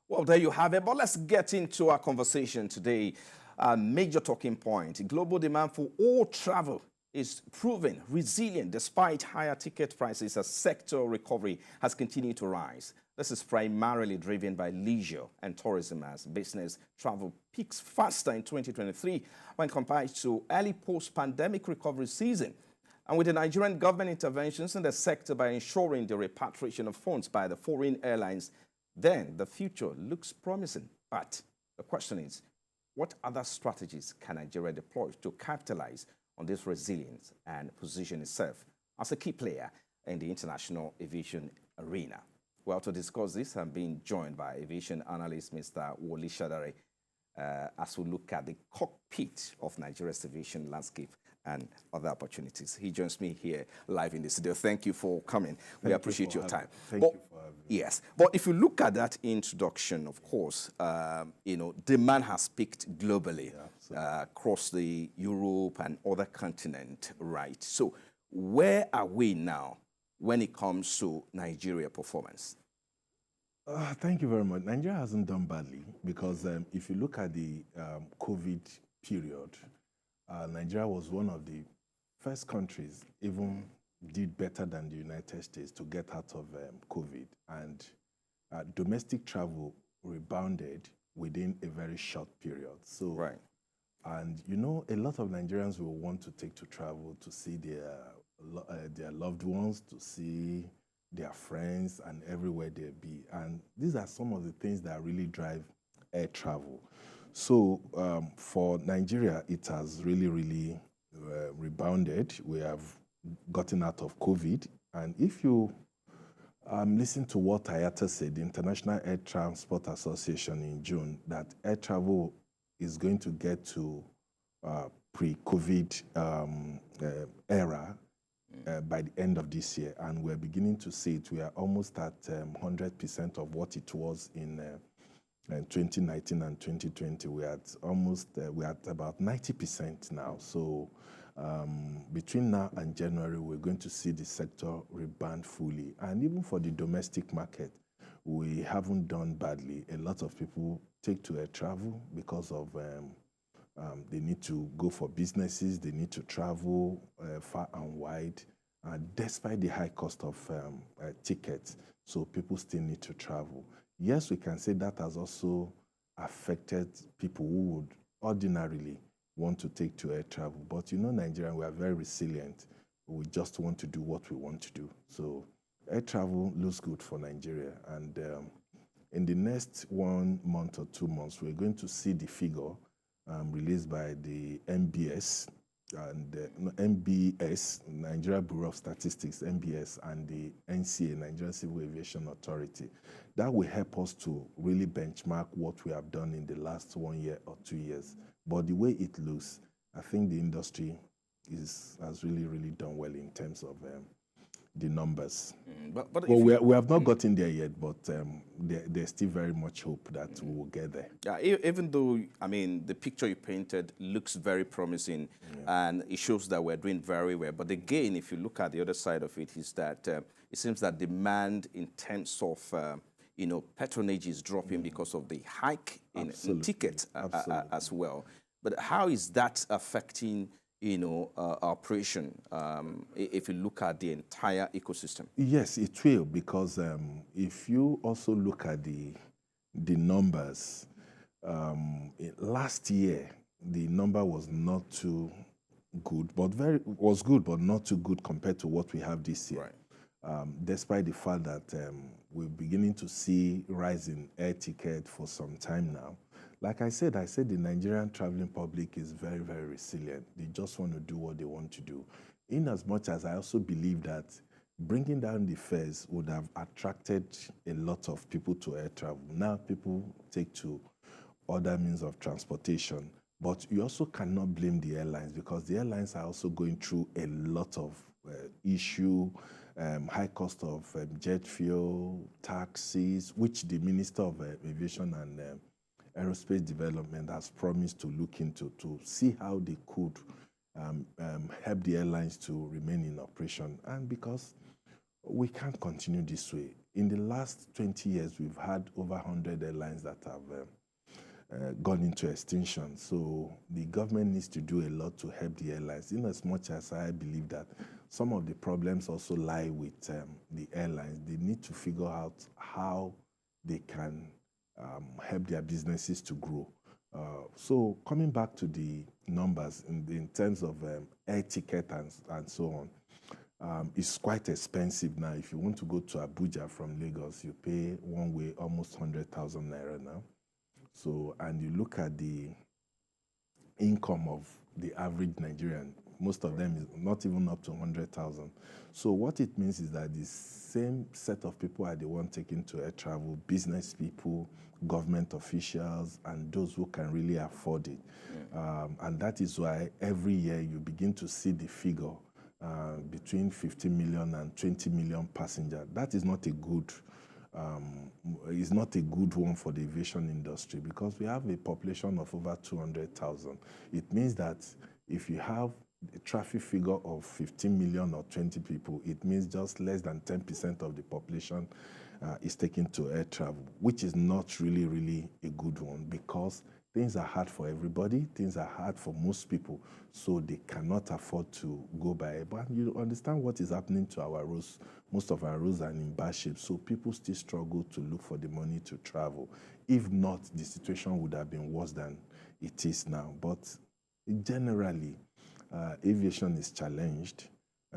Well, there you have it. But let's get into our conversation today. A major talking point. Global demand for all travel is proving resilient despite higher ticket prices as sector recovery has continued to rise. This is primarily driven by leisure and tourism as business travel peaks faster in 2023 when compared to early post-pandemic recovery season. And with the Nigerian government interventions in the sector by ensuring the repatriation of funds by the foreign airlines, then the future looks promising. But the question is, what other strategies can Nigeria deploy to capitalize on this resilience and position itself as a key player in the international aviation arena? Well, to discuss this, I'm being joined by aviation analyst Mr. Wole Shadare as we look at the cockpit of Nigeria's aviation landscape and other opportunities. He joins me here live in the studio. Thank you for coming. We appreciate your time. Thank you for having me. Yes, but if you look at that introduction, of course, demand has peaked globally across the Europe and other continent, right? So where are we now when it comes to Nigeria performance? Thank you very much. Nigeria hasn't done badly because if you look at the COVID period, Nigeria was one of the first countries even did better than the United States to get out of COVID. And domestic travel rebounded within a very short period. So, right. And you know, a lot of Nigerians will want to take to travel to see their loved ones, to see their friends and everywhere they be. And these are some of the things that really drive air travel. So for Nigeria, it has really rebounded. We have gotten out of COVID. And if you listen to what IATA said, the International Air Transport Association in June, that air travel is going to get to pre-COVID era by the end of this year. And we're beginning to see it. We are almost at 100% of what it was in 2019 and 2020. We're at about 90% now. So between now and January, we're going to see the sector rebound fully. And even for the domestic market, we haven't done badly. A lot of people take to air travel because of they need to go for businesses, they need to travel far and wide, despite the high cost of tickets. So people still need to travel. Yes, we can say that has also affected people who would ordinarily want to take to air travel. But you know, Nigerian, we are very resilient. We just want to do what we want to do. So air travel looks good for Nigeria. And in the next 1 month or 2 months, we're going to see the figure released by the MBS and MBS, Nigeria Bureau of Statistics, MBS, and the NCA, Nigerian Civil Aviation Authority. That will help us to really benchmark what we have done in the last 1 year or 2 years. But the way it looks, I think the industry has really done well in terms of the numbers. We have not gotten there yet, but there's still very much hope that we will get there. Yeah, even though, I mean, the picture you painted looks very promising and it shows that we're doing very well. But again, if you look at the other side of it, is that it seems that demand in terms of, patronage is dropping because of the hike in tickets as well. But how is that affecting operation, if you look at the entire ecosystem? Yes, it will, because if you also look at the numbers, last year the number was not too good, but was good, but not too good compared to what we have this year. Right. Despite the fact that we're beginning to see rise in air ticket for some time now. Like I said the Nigerian traveling public is very resilient. They just want to do what they want to do. In as much as I also believe that bringing down the fares would have attracted a lot of people to air travel. Now people take to other means of transportation. But you also cannot blame the airlines, because the airlines are also going through a lot of issue, high cost of jet fuel, taxes, which the Minister of Aviation and Aerospace Development has promised to look into to see how they could help the airlines to remain in operation. And because we can't continue this way, in the last 20 years, we've had over 100 airlines that have gone into extinction. So the government needs to do a lot to help the airlines, in as much as I believe that some of the problems also lie with the airlines. They need to figure out how they can help their businesses to grow. So coming back to the numbers in terms of air ticket and so on, it's quite expensive now. If you want to go to Abuja from Lagos, you pay one way almost 100,000 naira now. So, and you look at the income of the average Nigerian, most of them is not even up to 100,000. So what it means is that the same set of people are the one taking to air travel: business people, government officials, and those who can really afford it. Yeah. And that is why every year you begin to see the figure between 50 million and 20 million passengers. That is not a good is not a good one for the aviation industry, because we have a population of over 200,000. It means that if you have a traffic figure of 15 million or 20 people, it means just less than 10% of the population is taken to air travel, which is not really a good one, because things are hard for everybody. Things are hard for most people, so they cannot afford to go by air. But you understand what is happening to our roads. Most of our roads are in bad shape, so people still struggle to look for the money to travel. If not, the situation would have been worse than it is now. But generally, aviation is challenged,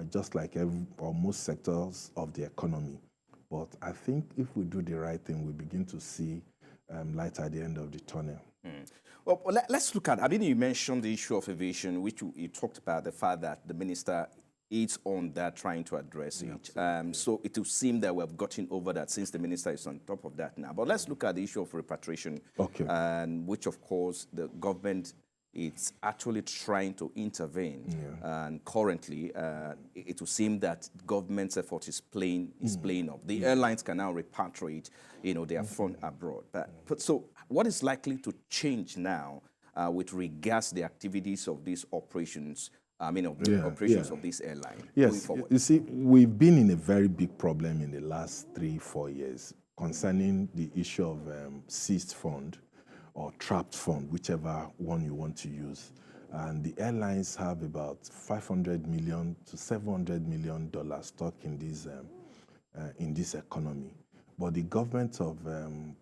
just like most sectors of the economy. But I think if we do the right thing, we begin to see light at the end of the tunnel. Well, let's look at, I mean, you mentioned the issue of aviation, which you talked about the fact that the minister is on that, trying to address it. So it will seem that we have gotten over that since the minister is on top of that now. But let's look at the issue of repatriation, and which, of course, the government is actually trying to intervene. And currently, it will seem that government's effort is playing up. The airlines can now repatriate, their fund abroad. But so, what is likely to change now with regards to the activities of these operations? Operations of this airline. Yes, you see, we've been in a very big problem in the last 3-4 years concerning the issue of seized fund or trapped fund, whichever one you want to use. And the airlines have about $500 million to $700 million stuck in this economy. But the government of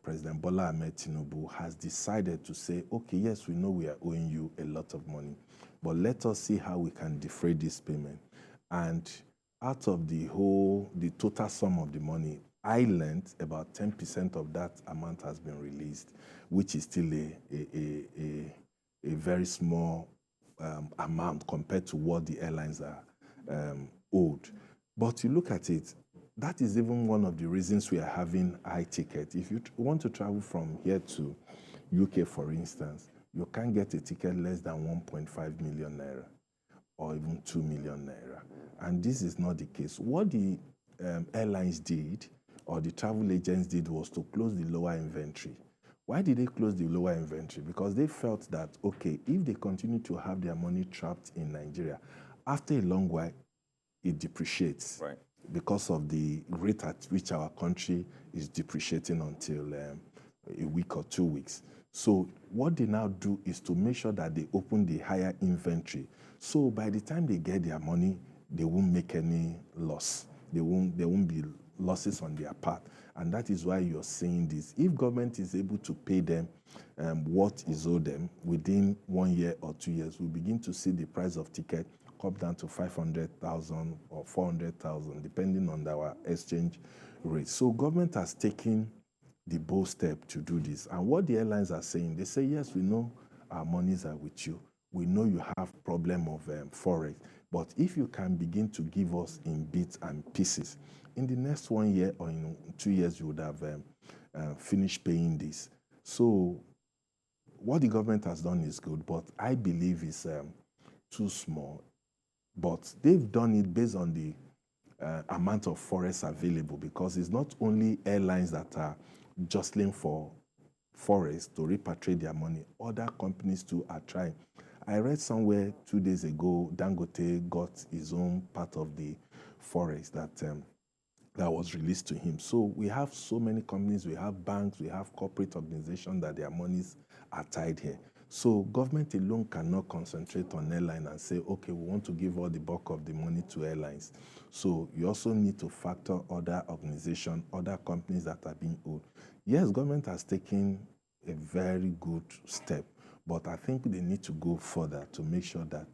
President Bola Ahmed Tinubu has decided to say, okay, yes, we know we are owing you a lot of money, but let us see how we can defray this payment. And out of the total sum of the money, I learned about 10% of that amount has been released, which is still a very small amount compared to what the airlines are owed. But you look at it, that is even one of the reasons we are having high ticket. If you want to travel from here to UK, for instance, you can't get a ticket less than 1.5 million naira or even 2 million naira. And this is not the case. What the airlines did, or the travel agents did, was to close the lower inventory. Why did they close the lower inventory? Because they felt that, okay, if they continue to have their money trapped in Nigeria, after a long while, it depreciates. Right. Because of the rate at which our country is depreciating until a week or 2 weeks. So what they now do is to make sure that they open the higher inventory. So by the time they get their money, they won't make any loss. There won't be losses on their part. And that is why you're seeing this. If government is able to pay them what is owed them within 1 year or 2 years, we'll begin to see the price of ticket come down to 500,000 or 400,000, depending on our exchange rate. So government has taken the bold step to do this. And what the airlines are saying, they say, yes, we know our monies are with you. We know you have problem of forex. But if you can begin to give us in bits and pieces, in the next 1 year or in 2 years, you would have finished paying this. So what the government has done is good, but I believe it's too small. But they've done it based on the amount of forex available, because it's not only airlines that are jostling for forex to repatriate their money. Other companies too are trying. I read somewhere 2 days ago, Dangote got his own part of the forex, that that was released to him. So we have so many companies, we have banks, we have corporate organizations that their monies are tied here. So government alone cannot concentrate on airline and say, okay, we want to give all the bulk of the money to airlines. So you also need to factor other organizations, other companies that are being owed. Yes, government has taken a very good step, but I think they need to go further to make sure that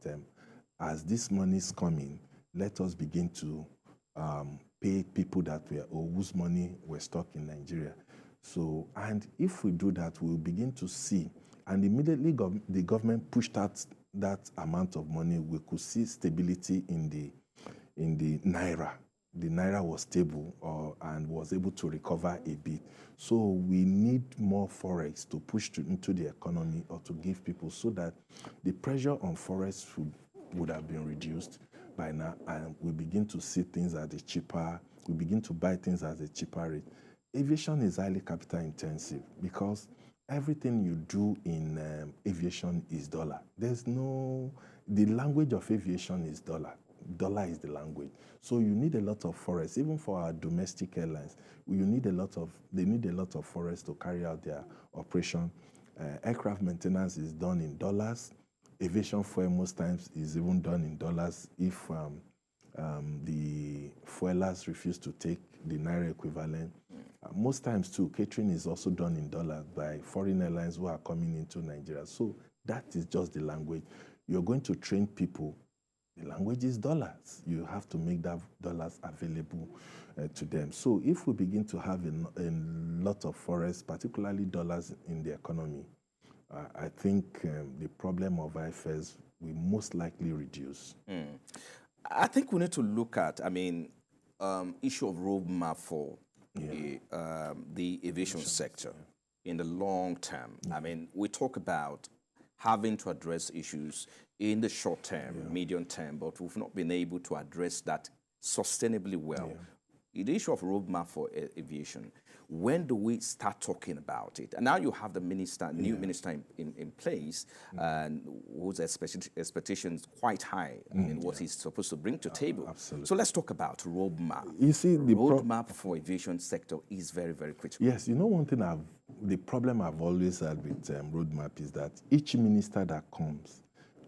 as this money is coming, let us begin to pay people that were or whose money were stuck in Nigeria. So, and if we do that, we'll begin to see, and immediately the government pushed out that amount of money, we could see stability in the naira. The naira was stable and was able to recover a bit. So we need more forex to push into the economy or to give people so that the pressure on forex would have been reduced by now, and we begin to see things at a cheaper, we begin to buy things at a cheaper rate. Aviation is highly capital intensive because everything you do in aviation is dollar. The language of aviation is dollar. Dollar is the language. So you need a lot of forex. Even for our domestic airlines, they need a lot of forex to carry out their operation. Aircraft maintenance is done in dollars. Aviation fuel most times is even done in dollars if the fuelers refuse to take the naira equivalent. Most times too, catering is also done in dollars by foreign airlines who are coming into Nigeria. So that is just the language. You're going to train people. The language is dollars. You have to make that dollars available to them. So if we begin to have a lot of forex, particularly dollars in the economy, I think the problem of IFS will most likely reduce. I think we need to look at, issue of roadmap for the aviation sector in the long term. We talk about having to address issues in the short term, medium term, but we've not been able to address that sustainably well. The issue of roadmap for aviation, when do we start talking about it? And now you have the minister, new minister in place, and whose expectations quite high in what he's supposed to bring to table. Absolutely. So let's talk about roadmap. You see, the roadmap for aviation sector is very, very critical. Yes, you know one thing the problem I've always had with roadmap is that each minister that comes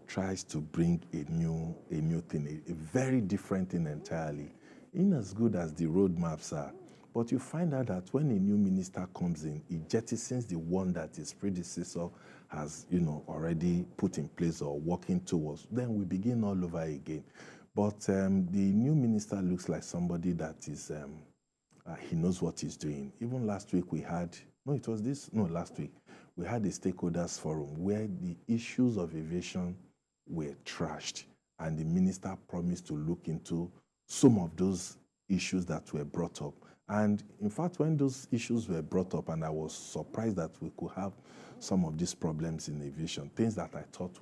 tries to bring a new thing, a very different thing entirely, in as good as the roadmaps are. But you find out that when a new minister comes in, he jettisons the one that his predecessor has, already put in place or working towards. Then we begin all over again. But the new minister looks like somebody that is, he knows what he's doing. Even last week we had, last week, we had a stakeholders forum where the issues of aviation were trashed, and the minister promised to look into some of those issues that were brought up. And in fact, when those issues were brought up, and I was surprised that we could have some of these problems in aviation, things that I thought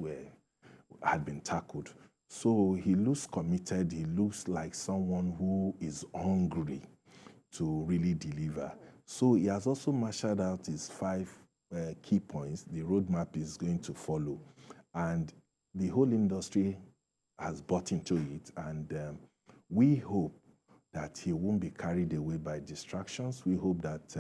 had been tackled. So he looks committed, he looks like someone who is hungry to really deliver. So he has also marshaled out his 5 key points the roadmap is going to follow. And the whole industry has bought into it, and we hope that he won't be carried away by distractions. We hope that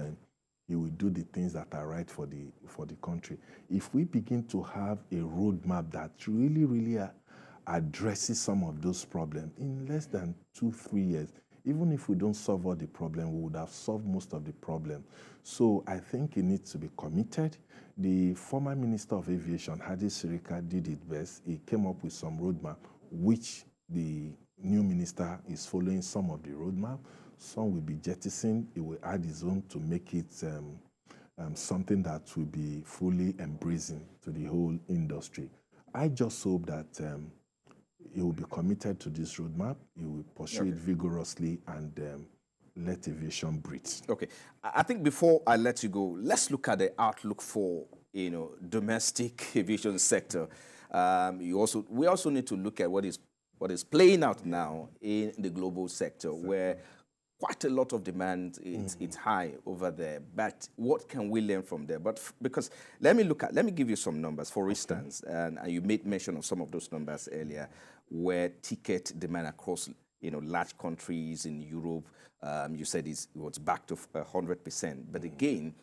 he will do the things that are right for the country. If we begin to have a roadmap that really addresses some of those problems in less than 2-3 years, even if we don't solve all the problems, we would have solved most of the problem. So I think he needs to be committed. The former Minister of Aviation, Hadi Sirika, did it best. He came up with some roadmap, which the new minister is following some of the roadmap. Some will be jettisoned. He will add his own to make it something that will be fully embracing to the whole industry. I just hope that he will be committed to this roadmap. He will pursue it vigorously and let aviation breathe. Okay. I think before I let you go, let's look at the outlook for domestic aviation sector. We also need to look at what is playing out now in the global sector, where quite a lot of demand it's high over there. But what can we learn from there? But because let me give you some numbers. For instance, and you made mention of some of those numbers earlier, where ticket demand across large countries in Europe. You said it was back to 100%. But again,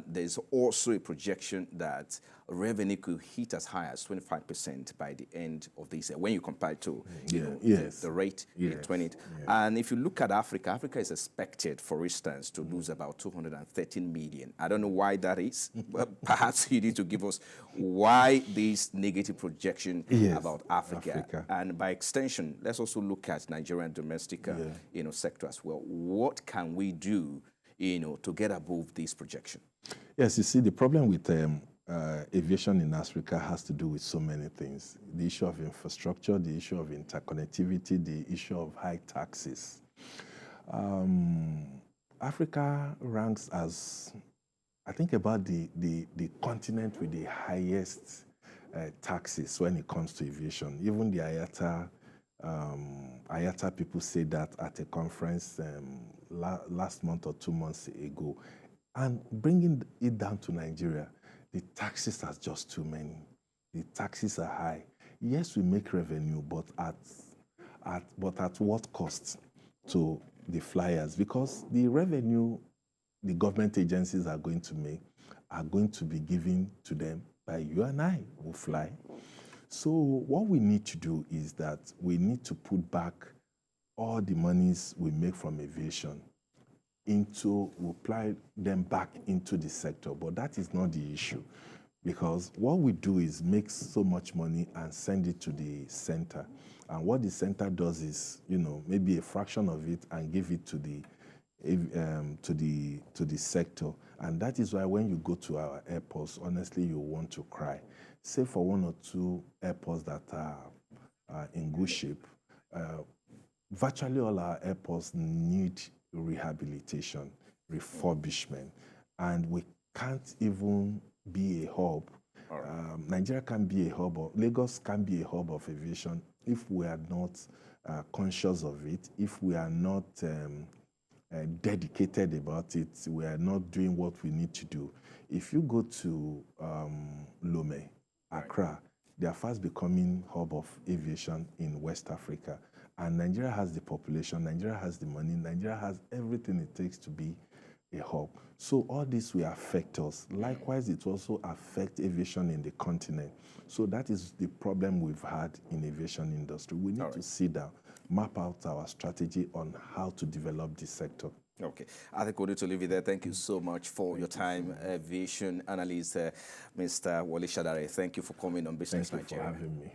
there's also a projection that revenue could hit as high as 25% by the end of this year when you compare it to the rate in 20. Yes. And if you look at Africa, Africa is expected, for instance, to lose about 213 million. I don't know why that is. Well, perhaps you need to give us why this negative projection about Africa. And by extension, let's also look at Nigerian domestic sector as well. What can we do to get above this projection? Yes, you see, the problem with aviation in Africa has to do with so many things. The issue of infrastructure, the issue of interconnectivity, the issue of high taxes. Africa ranks as, I think, about the continent with the highest taxes when it comes to aviation. Even the IATA people say that at a conference last month or 2 months ago. And bringing it down to Nigeria, the taxes are just too many. The taxes are high. Yes, we make revenue, but at what cost to the flyers? Because the revenue the government agencies are going to make are going to be given to them by you and I who fly. So what we need to do is that we need to put back all the monies we make from aviation we apply them back into the sector. But that is not the issue, because what we do is make so much money and send it to the center. And what the center does is, maybe a fraction of it and give it to the sector. And that is why when you go to our airports, honestly, you want to cry. Say for 1 or 2 airports that are in good shape, virtually all our airports need rehabilitation, refurbishment, and we can't even be a hub. Nigeria can be a hub, or Lagos can be a hub of aviation if we are not conscious of it, if we are not dedicated about it, we are not doing what we need to do. If you go to Lome, Accra, they are fast becoming hub of aviation in West Africa. And Nigeria has the population, Nigeria has the money, Nigeria has everything it takes to be a hub. So all this will affect us. Likewise, it also affects aviation in the continent. So that is the problem we've had in aviation industry. We need to sit down, map out our strategy on how to develop this sector. Okay. I think we need to leave it there. Thank you so much for your time, aviation analyst, Mr. Wale Shadare. Thank you for coming on Business Nigeria. Thank you for having me.